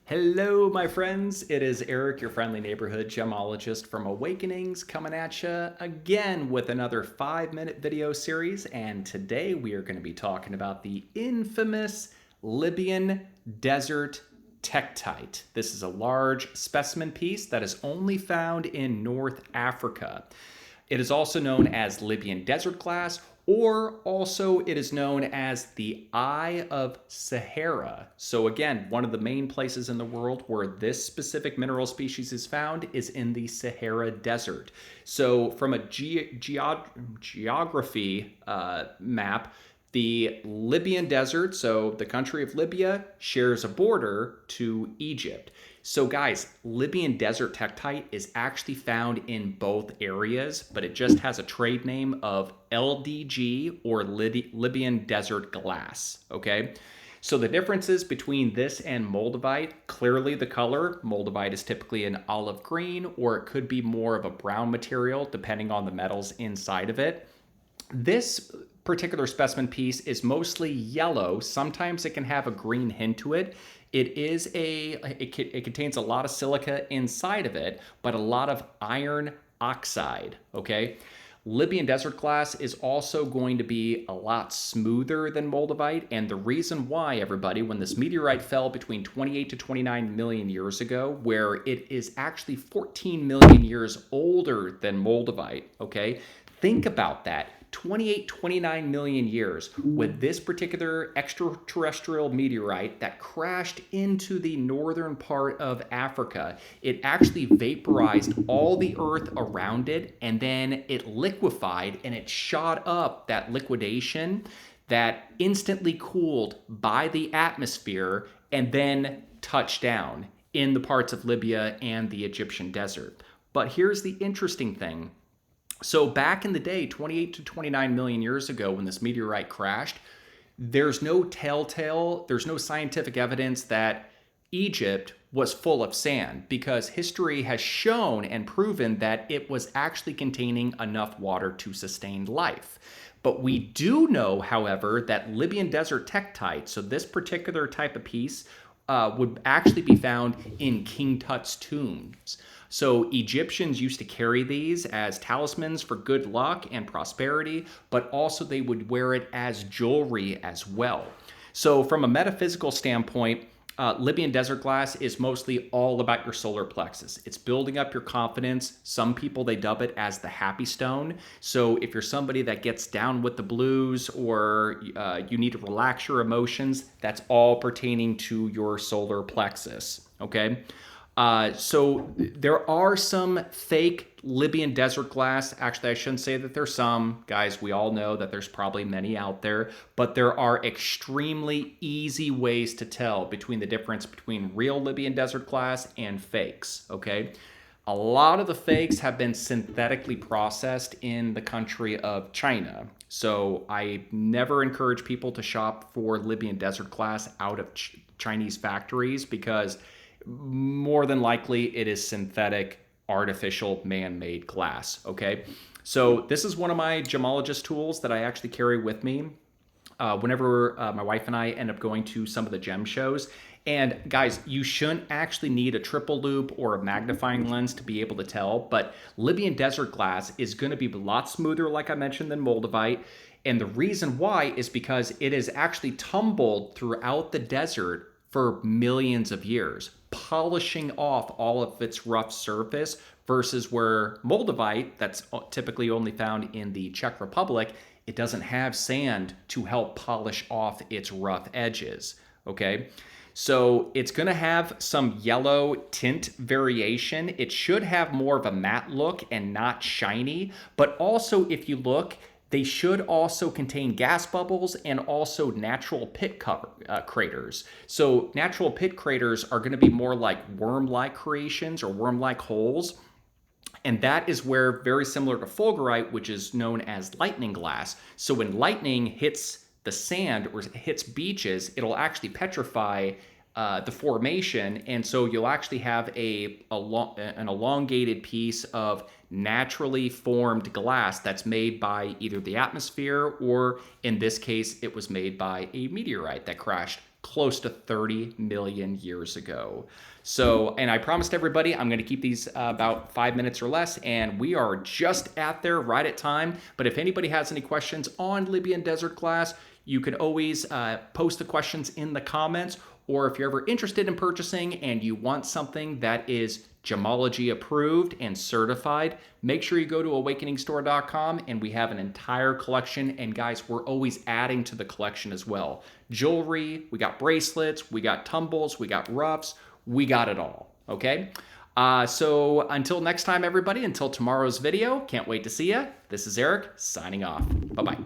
Hello, my friends. It is Eric, your friendly neighborhood gemologist from Awakenings, coming at you again with another 5-minute video series. And today we are going to be talking about the infamous Libyan Desert Tektite. This is a large specimen piece that is only found in North Africa. It is also known as Libyan desert glass, or also it is known as the Eye of Sahara. So again, one of the main places in the world where this specific mineral species is found is in the Sahara Desert. So from a geography map, the Libyan desert, so the country of Libya, shares a border to Egypt. So guys, Libyan desert tektite is actually found in both areas, but it just has a trade name of LDG, or Libyan desert glass, okay? So the differences between this and moldavite, clearly the color. Moldavite is typically an olive green, or it could be more of a brown material depending on the metals inside of it. This particular specimen piece is mostly yellow. Sometimes it can have a green hint to it. It contains a lot of silica inside of it, but a lot of iron oxide, okay? Libyan desert glass is also going to be a lot smoother than moldavite, and the reason why, everybody, when this meteorite fell between 28 to 29 million years ago, where it is actually 14 million years older than moldavite, okay? Think about that. 28, 29 million years with this particular extraterrestrial meteorite that crashed into the northern part of Africa. It actually vaporized all the earth around it, and then it liquefied, and it shot up that liquidation that instantly cooled by the atmosphere and then touched down in the parts of Libya and the Egyptian desert. But here's the interesting thing. So back in the day, 28 to 29 million years ago, when this meteorite crashed, there's no scientific evidence that Egypt was full of sand, because history has shown and proven that it was actually containing enough water to sustain life. But we do know, however, that Libyan desert tektite, so this particular type of piece, would actually be found in King Tut's tombs. So Egyptians used to carry these as talismans for good luck and prosperity, but also they would wear it as jewelry as well. So from a metaphysical standpoint, Libyan desert glass is mostly all about your solar plexus. It's building up your confidence. Some people, they dub it as the happy stone. So if you're somebody that gets down with the blues, or you need to relax your emotions, that's all pertaining to your solar plexus, okay? So there are some fake Libyan desert glass. Actually, I shouldn't say that there's some. Guys, we all know that there's probably many out there, but there are extremely easy ways to tell between the difference between real Libyan desert glass and fakes, okay? A lot of the fakes have been synthetically processed in the country of China. So I never encourage people to shop for Libyan desert glass out of Chinese factories, because more than likely it is synthetic, artificial, man-made glass, okay? So this is one of my gemologist tools that I actually carry with me whenever my wife and I end up going to some of the gem shows. And guys, you shouldn't actually need a triple loop or a magnifying lens to be able to tell, but Libyan desert glass is going to be a lot smoother, like I mentioned, than moldavite. And the reason why is because it is actually tumbled throughout the desert for millions of years, polishing off all of its rough surface, versus where moldavite, that's typically only found in the Czech Republic, it doesn't have sand to help polish off its rough edges, okay? So it's going to have some yellow tint variation. It should have more of a matte look and not shiny, but also if you look, they should also contain gas bubbles and also natural pit craters. So natural pit craters are going to be more like worm-like creations or worm-like holes. And that is where, very similar to fulgurite, which is known as lightning glass. So when lightning hits the sand or hits beaches, it'll actually petrify the formation, and so you'll actually have an elongated piece of naturally formed glass that's made by either the atmosphere, or in this case, it was made by a meteorite that crashed close to 30 million years ago. So, and I promised everybody I'm going to keep these about 5 minutes or less, and we are just at there, right at time. But if anybody has any questions on Libyan desert glass, you can always post the questions in the comments, or if you're ever interested in purchasing and you want something that is gemology approved and certified, make sure you go to awakeningstore.com, and we have an entire collection. And guys, we're always adding to the collection as well. Jewelry, we got bracelets, we got tumbles, we got ruffs, we got it all, okay? So until next time, everybody, until tomorrow's video, can't wait to see ya. This is Eric, signing off. Bye-bye.